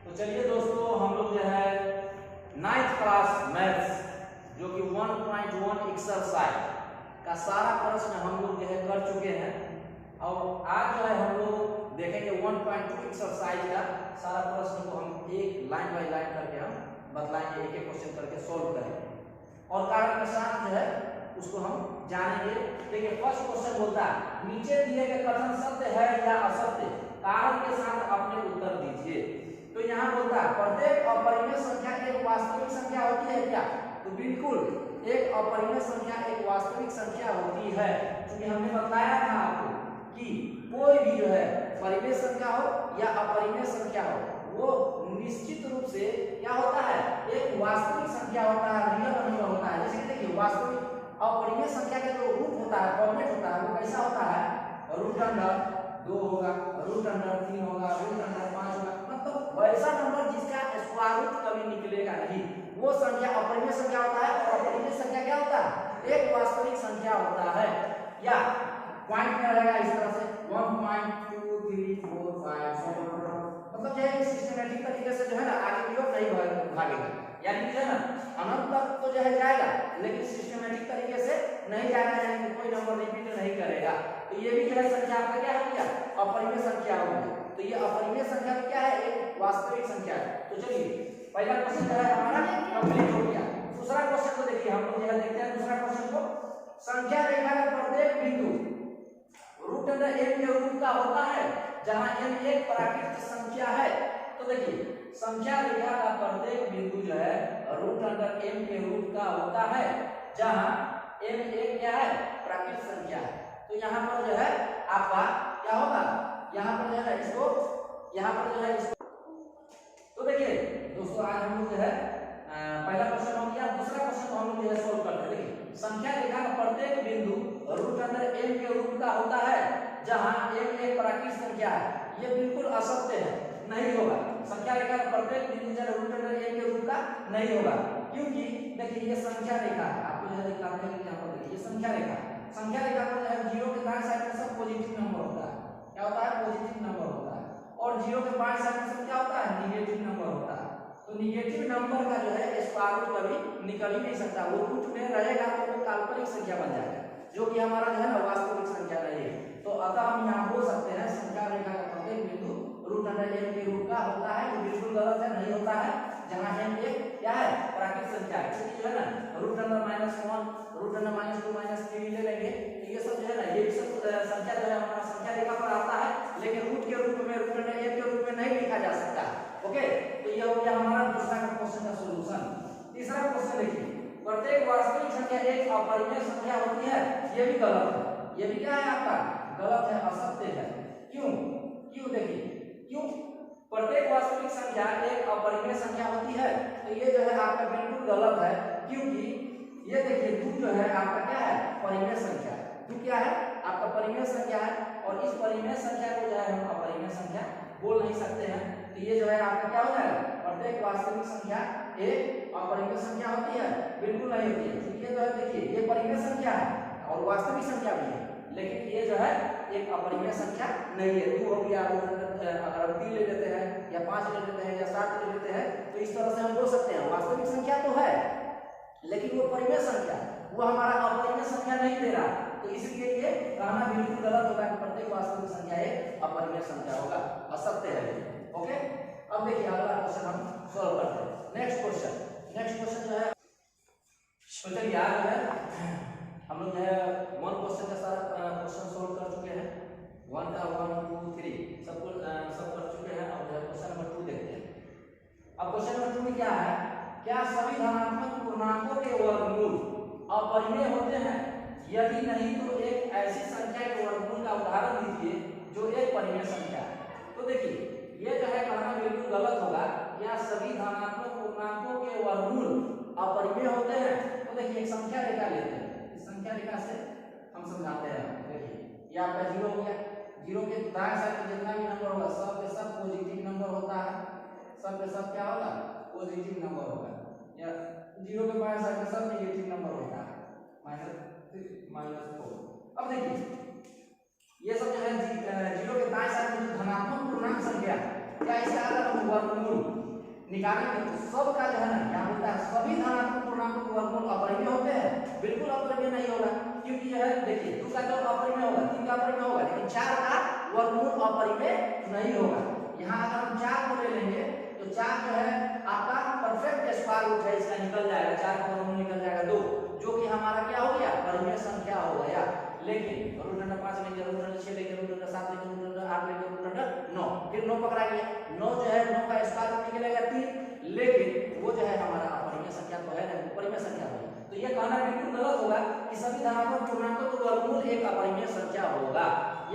तो चलिए दोस्तों, हम लोग जो है 9th क्लास मैथ्स जो कि 1.1 एक्सरसाइज का सारा प्रश्न हम लोग जो है कर चुके हैं। और आज जो है हम लोग देखेंगे 1.2 एक्सरसाइज का सारा प्रश्न को हम एक लाइन बाय लाइन करके हम बतलाएंगे, एक एक क्वेश्चन करके सॉल्व करेंगे और कारण के साथ जो है उसको हम जानेंगे। देखिए फर्स्ट क्वेश्चन बोलता है नीचे दिए गए कथन सत्य है या असत्य, कारण के साथ अपने उत्तर दीजिए। तो यहाँ बोलता है प्रत्येक अपरिमेय संख्या एक वास्तविक संख्या होती है क्या? तो बिल्कुल एक अपरिमेय संख्या एक वास्तविक संख्या होती है, क्योंकि हमने बताया था आपको कि कोई भी जो है परिमेय संख्या हो या अपरिमेय संख्या हो वो निश्चित रूप से क्या होता है, एक वास्तविक संख्या होता है, रियल नंबर होता है। जैसे देखिए वास्तविक अपरिमेय संख्या का जो रूट होता है, फॉर्मेट होता है, वो कैसा होता है, रूट अंडर 2 होगा, रूट अंडर 3 होगा, रूट अंडर 5 होगा, मतलब वैसा नंबर जिसका स्क्वायर रूट कभी निकलेगा नहीं, वो संख्या अपरिमेय संख्या होता है। और अपरिमेय संख्या क्या होता है, एक वास्तविक संख्या होता है। या पॉइंट में रहेगा इस तरह से 1.2 3 4 5 7 मतलब जो है सिस्टमैटिक तरीके से जो है ना आगे की ओर नहीं भागेगा, यानी कि जो है ना अनंत तक तो जो है जाएगा लेकिन सिस्टमैटिक तरीके से नहीं जाएगा, यानी कि कोई नंबर रिपीट नहीं करेगा। तो ये भी जो है संख्या आपका क्या हो गया, अपरिमेय संख्या हो गई। तो ये अपरिमेय संख्या क्या है, एक वास्तविक संख्या है। तो चलिए पहला क्वेश्चन जो है हमारा कंप्लीट हो गया। दूसरा क्वेश्चन को देखिए, हम लोग जो है देखते हैं दूसरा क्वेश्चन को। संख्या रेखा का प्रत्येक बिंदु रूट अंडर m के रूप का होता है जहां m एक प्राकृतिक संख्या है। तो देखिए संख्या रेखा का प्रत्येक बिंदु जो है रूट अंडर m के रूप का होता है जहां m एक क्या है, प्राकृतिक संख्या है। तो यहाँ पर जो है आपका क्या होगा, यहाँ पर जो है इसको यहाँ पर जो है इसको। तो देखिए दोस्तों आज हम लोग जो है पहला क्वेश्चन हो गया, दूसरा क्वेश्चन हम लोग जो है सोल्व करते हैं। देखिए संख्या रेखा का प्रत्येक बिंदु रूट अंडर m के रूप का होता है जहां m एक प्राकृतिक संख्या है। ये बिल्कुल असत्य है, नहीं होगा। संख्या रेखा का प्रत्येक बिंदु जो रूट अंडर m के रूप का नहीं होगा, क्योंकि देखिए ये संख्या रेखा है, आपको जो है दिखाते हैं कि यहाँ पर देखिए ये संख्या रेखा पर जो है 0 के दाएं साइड में सब पॉजिटिव नंबर होता है। क्या होता है, पॉजिटिव नंबर होता है। और 0 के बाएं साइड में सब क्या होता है, नेगेटिव नंबर होता है। तो नेगेटिव नंबर का जो है स्क्वायर रूट कभी निकल ही नहीं सकता, वो रूट में रहेगा तो वो काल्पनिक संख्या बन जाएगा, जो कि हमारा जो है ना वास्तविक संख्या नहीं है। तो अतः हम यहाँ बोल सकते हैं संख्या रेखा का प्रत्येक बिंदु रूट अंडर m के रूप का होता है, जो बिल्कुल गलत है, नहीं होता है जहाँ m एक क्या है, प्राकृतिक संख्या है। क्योंकि जो है ना रूट अंडर -1 रूट अंडर -2 -3 ले लेंगे तो ये सब जो है ना ये भी सब संख्या जो है हमारा संख्या रेखा पर आता है, लेकिन रूट के रूप में रूट अंडर m के रूप में नहीं लिखा जा सकता। ओके, तो ये हो गया हमारा दूसरा क्वेश्चन का सॉल्यूशन। तीसरा क्वेश्चन देखिए प्रत्येक वास्तविक संख्या एक अपरिमेय संख्या होती है। ये भी गलत है, ये भी क्या है आपका गलत है, असत्य है। क्यों क्यों देखिए क्यों, प्रत्येक वास्तविक संख्या एक अपरिमेय संख्या होती है, तो ये जो है आपका बिल्कुल गलत है। क्योंकि ये देखिए 2 जो है आपका क्या है, परिमेय संख्या है। 2 क्या है, आपका परिमेय संख्या है, और इस परिमेय संख्या को जो है हम अपरिमेय संख्या बोल नहीं सकते हैं। तो ये जो है आपका क्या हो जाएगा, प्रत्येक वास्तविक संख्या एक अपरिमेय संख्या होती है, बिल्कुल नहीं होती है। क्योंकि ये जो है देखिए ये परिमेय संख्या है और वास्तविक संख्या भी है, लेकिन ये जो है एक अपरिमेय संख्या नहीं है। 2 हो गया, अगर 3 ले लेते हैं या 5 ले लेते हैं या 7 ले लेते हैं, तो इस तरह से हम बोल सकते हैं वास्तविक संख्या तो है लेकिन वो परिमेय संख्या, वो हमारा अपरिमेय संख्या नहीं दे रहा। तो इसलिए ये कहना बिल्कुल गलत होगा कि प्रत्येक वास्तविक संख्या एक अपरिमेय संख्या होगा, असत्य है। ओके, अब देखिए अगला क्वेश्चन हम सॉल्व करते हैं। नेक्स्ट क्वेश्चन जो है, तो चलिए आज जो है हम लोग जो है 1 क्वेश्चन का सारा क्वेश्चन सॉल्व कर चुके हैं। 1 का 1 2 3 सब कर चुके हैं। अब जो है क्वेश्चन नंबर 2 देखते हैं। अब क्वेश्चन नंबर 2 में क्या है, क्या सभी धनात्मक पूर्णांकों के वर्गमूल अपरिमेय होते हैं? यदि नहीं तो एक ऐसी संख्या के वर्गमूल का उदाहरण दीजिए जो एक परिमेय संख्या है। तो देखिए ये जो है कहना बिल्कुल गलत होगा, क्या सभी धनात्मक पूर्णांकों के वर्गमूल अपरिमेय होते हैं? तो देखिए एक संख्या रेखा लेते हैं, इस संख्या रेखा से हम समझाते हैं। देखिए ये आपका 0 हो गया, 0 के दाएं साइड में जितना भी नंबर होगा सब के सब पॉजिटिव नंबर होता है, सब के सब क्या होगा, पॉजिटिव नंबर होगा। या 0 के बाएं साइड में सब नेगेटिव नंबर होता है, -4। अब देखिए ये सब जो है 0 के दाएं साइड में धनात्मक पूर्णांक संख्या या इसका अगर हम वर्गमूल निकालेंगे तो सब का जो है ना क्या होता है, सभी धनात्मक पूर्णांकों के वर्गमूल अपरिमेय होते हैं? बिल्कुल अपरिमेय नहीं होगा, क्योंकि जो है देखिए 2 का जो अपरिमेय होगा, 3 का अपरिमेय होगा, लेकिन 4 का वर्गमूल अपरिमेय नहीं होगा। यहाँ अगर हम 4 को ले लेंगे तो 4 जो है आपका परफेक्ट स्क्वायर रूट है, इसका निकल जाएगा, 4 का वर्गमूल निकल जाएगा 2, जो कि हमारा क्या हो गया, परिमेय संख्या हो गया। लेकिन रूट अंडर 5 लेंगे, रूट अंडर 6 लेंगे, रूट अंडर 7 लेंगे, रूट अंडर 8 लेंगे, रूट अंडर 9, फिर 9 पकड़ा गया, 9 जो है 9 का स्क्वायर रूट निकलेगा 3, लेकिन वो जो है हमारा अपरिमेय संख्या तो है ना, परिमेय संख्या है। तो ये कहना बिल्कुल गलत होगा कि सभी धनात्मक पूर्णांकों का वर्गमूल एक अपरिमेय संख्या होगा,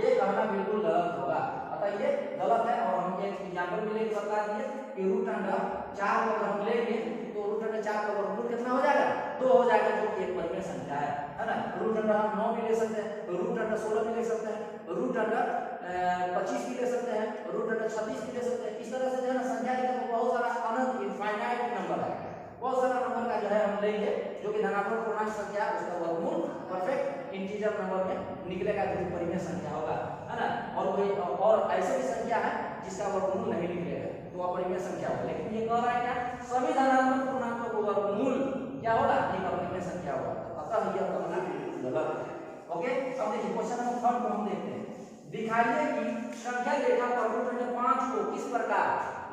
ये कहना बिल्कुल गलत होगा। अतः ये गलत है। और हम एक एग्जांपल भी लेके बता दिए कि रूट अंडर 4 को अगर हम लेंगे तो रूट अंडर 4 का वर्गमूल कितना हो जाएगा, 2 हो जाएगा, जो कि एक परिमेय संख्या है ना। रूट अंडर हम 9 भी ले सकते हैं, रूट अंडर 16 भी ले सकते हैं, रूट अंडर 25 भी ले सकते हैं, रूट अंडर 36 भी ले सकते हैं। इस तरह से जो है ना संख्या लेकर बहुत सारा अनंत इनफाइनाइट नंबर है, बहुत सारा नंबर का जो है हम लेंगे जो कि धनात्मक पूर्णांक संख्या उसका वर्गमूल परफेक्ट इंटीजर नंबर में निकलेगा, जो परिमेय संख्या होगा, है ना। और वही और ऐसे भी संख्या है जिसका वर्गमूल नहीं निकलेगा तो अपरिमेय संख्या होगा। लेकिन ये कह रहा है क्या, सभी धनात्मक पूर्णांकों का वर्गमूल क्या होगा, एक अपरिमेय संख्या होगा। अतः यह कहना बिल्कुल गलत है। ओके, अब देखिए क्वेश्चन नंबर 3 को हम देखते हैं। दिखाइए कि संख्या रेखा पर रूट अंडर 5 को किस प्रकार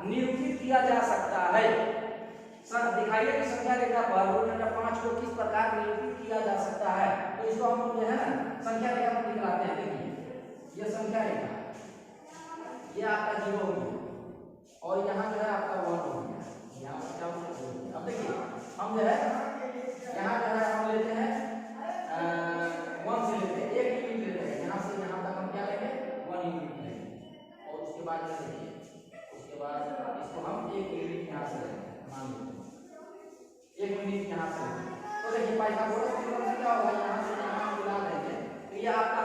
निरूपित किया जा सकता है। सर दिखाइए कि संख्या रेखा पर रूट अंडर 5 को किस प्रकार निरूपित किया जा सकता है। तो इसको हम लोग जो है ना संख्या रेखा पर दिखलाते हैं। देखिए ये संख्या रेखा, ये आपका 0 हो गया और यहाँ जो है आपका 1 हो गया, यहाँ पर क्या हो गया। अब देखिए हम जो है यहाँ जो है हम लेते हैं 1 से लेते हैं, 1 यूनिट लेते हैं, यहाँ से यहाँ तक हम क्या लेंगे 1 यूनिट लेंगे। और उसके बाद देखिए उसके बाद इसको हम 1 यूनिट यहाँ से लेंगे, मान लीजिए 1 यूनिट यहाँ से लेंगे। तो देखिए पाइथागोरस थ्योरम से क्या होगा, यहाँ से यहाँ मिला देंगे तो ये आपका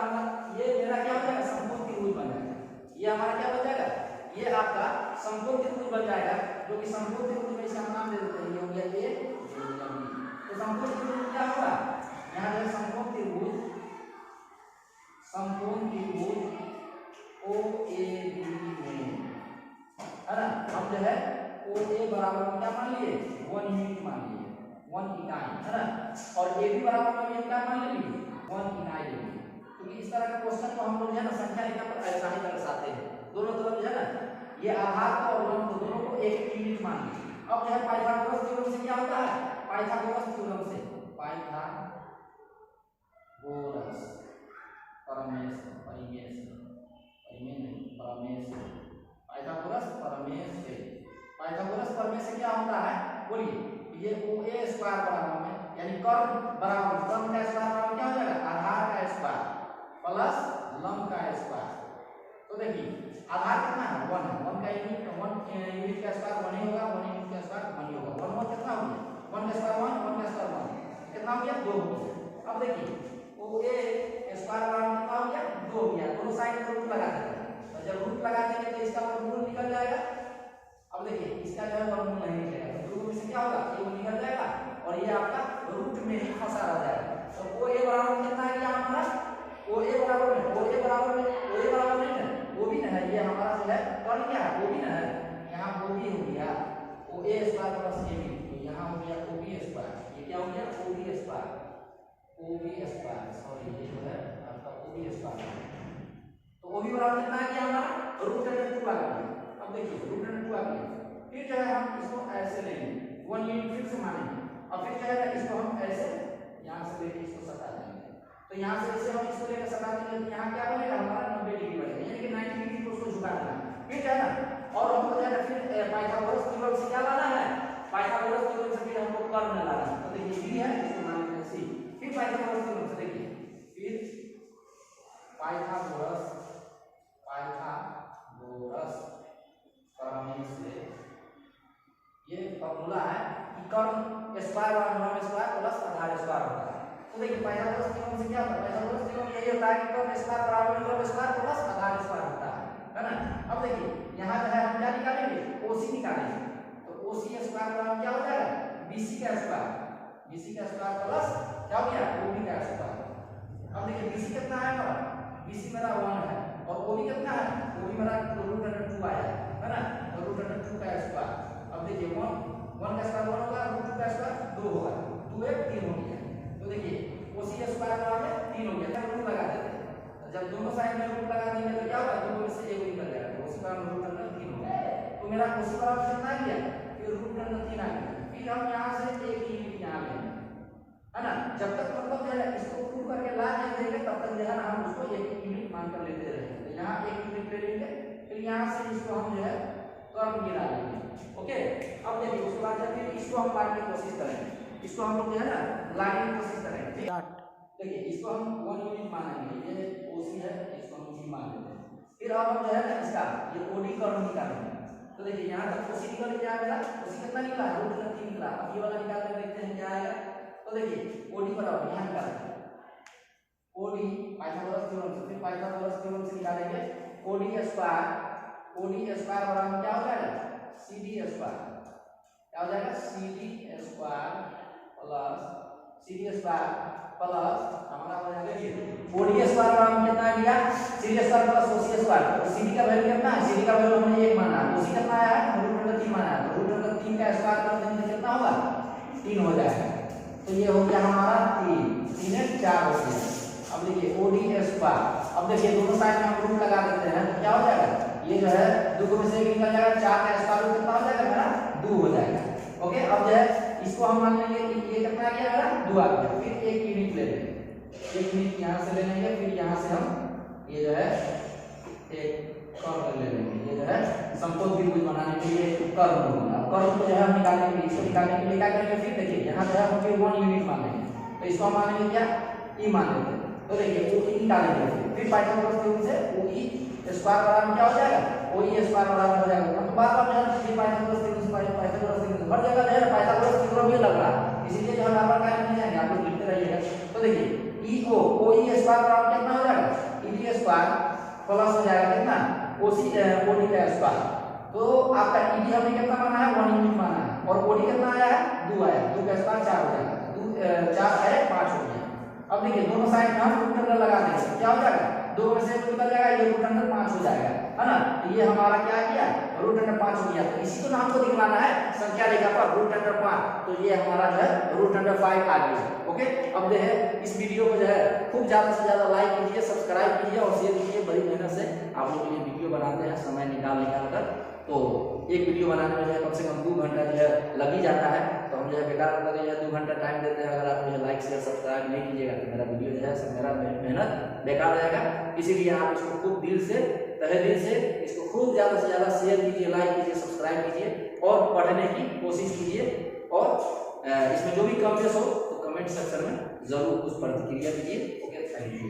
ये मेरा क्या हो जाएगा, समकोण त्रिभुज बन जाएगा। ये हमारा क्या बन जाएगा, ये आपका समकोण त्रिभुज बन जाएगा, जो कि समकोण त्रिभुज में इसका नाम दे देते हैं, ये हो गया A, ये हो गया B। तो समकोण त्रिभुज क्या होगा, यहाँ जो समकोण त्रिभुज OAB में है ना, हम जो है OA बराबर में क्या मान लिए 1 यूनिट मान लिए, 1 इकाई, है ना। और AB बराबर में हम क्या मान लेंगे 1 इकाई लेंगे। क्योंकि इस तरह के क्वेश्चन को हम लोग है ना संख्या रेखा पर ऐसा ही दर्शाते हैं, दोनों तरफ जो है ना ये आधार को और लंब दोनों को 1 यूनिट मान लीजिए। अब जो है पाइथागोरस थ्योरम से क्या होता है, पाइथागोरस थ्योरम से पाइथागोरस प्रमेय से क्या होता है बोलिए, ये OA स्क्वायर बराबर में यानी कर्ण बराबर, कर्ण का स्क्वायर बराबर क्या हो जाएगा, आधार का स्क्वायर प्लस लंब का स्क्वायर। तो देखिए आधार कितना है 1 है, 1 का यूनिट 1 यूनिट का स्क्वायर 1 ही होगा, 1 यूनिट का स्क्वायर 1 ही होगा। 1 कितना हो गया, 1 का स्क्वायर 1, 1 का स्क्वायर 1 कितना हो गया 2 हो गया। अब देखिए OA स्क्वायर बराबर कितना हो गया 2 हो गया, दोनों साइड में रूट लगा देंगे, तो जब रूट लगा देंगे तो इसका वर्गमूल निकल जाएगा। अब देखिए इसका जो है वर्गमूल नहीं निकलेगा, तो रूट में से क्या होगा ये निकल जाएगा और ये आपका रूट में ही फंसा रह जाएगा। तो OA बराबर कितना है हमारा, OA बराबर में OA बराबर नहीं है OB ना है, ये हमारा जो है कर्ण क्या है OB ना है, यहाँ OB हो गया OA स्क्वायर प्लस AB, तो यहाँ हो गया OB स्क्वायर, ये क्या हो गया OB स्क्वायर सॉरी ये जो है आपका OB स्क्वायर। तो OB बराबर कितना है हमारा रूट अंडर 2 आ गया। अब देखिए रूट अंडर 2 आ गया, फिर जो है हम इसको ऐसे लेंगे 1 यूनिट फिर से मानेंगे और फिर जो है इसको हम ऐसे यहाँ से लेके इसको सटा देंगे। तो यहाँ से जैसे हम इसको लेकर सटा देंगे तो यहाँ क्या बनेगा हमारा 90 डिग्री बनेगा, यानी कि 90 डिग्री को उसको झुका देना, फिर है ना। और हमको जो है फिर पाइथागोरस थ्योरम से क्या लाना है, पाइथागोरस थ्योरम से फिर हमको कर्ण लाना है। तो देखिए B है इसको मान लेते हैं C, फिर पाइथागोरस थ्योरम से देखिए फिर पाइथागोरस प्रमेय से ये फॉर्मूला है कि कर्ण स्क्वायर बराबर लंब स्क्वायर प्लस आधार स्क्वायर होता है। तो देखिए पाइथागोरस थ्योरम से क्या होता है, पाइथागोरस थ्योरम यही होता है कि कर्ण स्क्वायर बराबर लंब स्क्वायर प्लस आधार स्क्वायर होता है ना। अब देखिए यहाँ जो है हम क्या निकालेंगे OC निकालेंगे, तो OC स्क्वायर बराबर क्या हो जाएगा BC का स्क्वायर प्लस क्या हो गया OB का स्क्वायर। अब देखिए BC कितना है हमारा, BC मेरा 1 है और OB कितना है, OB मेरा रूट अंडर 2 आया है ना। तो रूट अंडर 2 का स्क्वायर। अब देखिए 1 का स्क्वायर 1 होगा, रूट 2 का स्क्वायर 2 होगा, 2 1 3 हो गया। तो देखिए कोसी स्क्वायर बराबर 3 हो गया, रूट लगा देते हैं। जब दोनों साइड में रूट लगा देंगे तो क्या होगा, दोनों में से एक निकल जाएगा, तो उसका रूट अंडर 3 हो गया। तो मेरा कोसी बराबर कितना आ गया, फिर रूट अंडर 3 आ गया। फिर हम यहां से एक यूनिट यहां ले है ना, जब तक मतलब जो है इसको प्रूव करके ला नहीं देंगे तब तक जो है ना हम उसको एक यूनिट मान कर लेते रहेंगे। तो यहाँ एक यूनिट ले लेंगे, फिर यहाँ से इसको हम जो है कर्व गिरा लेंगे। ओके, अब देखिए उसके बाद फिर इसको हम लाने की कोशिश करेंगे, इसको हम लोग जो है ना लाने की कोशिश करेंगे। देखिए इसको हम 1 यूनिट मानेंगे, ये ओसी है, इसको हम जी मान लेते हैं। फिर अब हम जो है ना इसका ये ओडी कर्व निकालेंगे। तो देखिए यहाँ तक ओसी निकल के आएगा, ओसी कितना निकला, रूट अंडर 3 निकला। अब ये वाला निकाल कर देखते हैं क्या आएगा। तो देखिए ओडी बराबर यहाँ निकालेंगे, ओडी पाइथागोरस थ्योरम से, फिर पाइथागोरस थ्योरम से निकालेंगे ओडी स्क्वायर बराबर क्या हो जाएगा, सीडी स्क्वायर। क्या हो जाएगा, सीडी स्क्वायर प्लस हमारा हो जाएगा ओडी स्क्वायर बराबर कितना आ गया, CD square plus OC square. तो सीडी का वैल्यू कितना है, सीडी का वैल्यू हमने 1 माना, ओसी कितना आया है, रूट अंडर 3 माना है। तो रूट अंडर 3 का स्क्वायर कर देंगे कितना होगा, 3 हो जाएगा। तो ये हो गया हमारा 3 3 4 हो गया। अब देखिए ओडी स्क्वायर, अब देखिए दोनों साइड में हम रूट लगा देते हैं तो क्या हो जाएगा, ये जो है 2 में से 1 निकल जाएगा, 4 का स्क्वायर कितना हो जाएगा मेरा 2 हो जाएगा। ओके, अब जो है इसको हम मान लेंगे कि ये कितना आ गया मेरा 2 आ गया। फिर एक यूनिट ले लेंगे, एक यूनिट यहाँ से ले लेंगे, फिर यहाँ से हम ये जो है एक कर्व ले लेंगे, ये जो है समकोण त्रिभुज बनाने के लिए कर्व होगा। कर्व को जो है हम निकालने के लिए, इसको निकालने के लिए क्या करेंगे, फिर देखिए यहाँ जो है हम फिर 1 यूनिट मानेंगे। तो इसको हम मानेंगे क्या, ई मान लेते हैं। तो देखिए ओई निकालेंगे, फिर पाइथागोरस थ्योरम से ओई स्क्वायर बराबर क्या हो जाएगा, ओई स्क्वायर बराबर हो जाएगा। हम तो बार-बार जो है ये पाइथागोरस थ्योरम से पाइथागोरस थ्योरम हर जगह जो है पाइथागोरस थ्योरम ही लग रहा है, इसीलिए जो है बार-बार काय नहीं जाएंगे, आप लोग लिखते रहिएगा। तो देखिए ई ओ ओई स्क्वायर बराबर कितना हो जाएगा, ईडी स्क्वायर प्लस हो जाएगा कितना, ओसी ओडी का स्क्वायर। तो आपका ईडी हमने कितना माना है, 1 यूनिट माना है, और ओडी कितना आया है, 2 आया, 2 का स्क्वायर 4 हो जाएगा, 2 4 है 5 हो गया। अब देखिए दोनों साइड में हम रूट अंडर लगा देंगे, क्या हो जाएगा, 2 में से 1 निकल जाएगा, ये रूट अंडर 5 हो जाएगा, है ना। तो ये हमारा क्या किया, रूट अंडर 5 हो गया। तो इसी को हमको दिखाना है संख्या रेखा पर रूट अंडर 5, तो ये हमारा जो है रूट अंडर 5 आ गया। ओके, अब जो है इस वीडियो को जो है खूब ज्यादा से ज्यादा लाइक कीजिए, सब्सक्राइब कीजिए और शेयर कीजिए। बड़ी मेहनत से आप लोग ये वीडियो बनाते हैं, समय निकाल कर, तो एक वीडियो बनाने में जो है कम से कम 2 घंटा जो है लग ही जाता है। तो हम जो है बेकार मतलब जो है 2 घंटा टाइम देते हैं, अगर आप मुझे लाइक शेयर सब्सक्राइब नहीं कीजिएगा तो मेरा वीडियो जो है मेरा मेहनत बेकार रहेगा। इसीलिए आप इसको खूब दिल से, तहे दिल से इसको खूब ज़्यादा से ज़्यादा शेयर कीजिए, लाइक कीजिए, सब्सक्राइब कीजिए और पढ़ने की कोशिश कीजिए। और इसमें जो भी कमेंट्स हो तो कमेंट सेक्शन में ज़रूर कुछ प्रतिक्रिया दीजिए। Okay, thank you.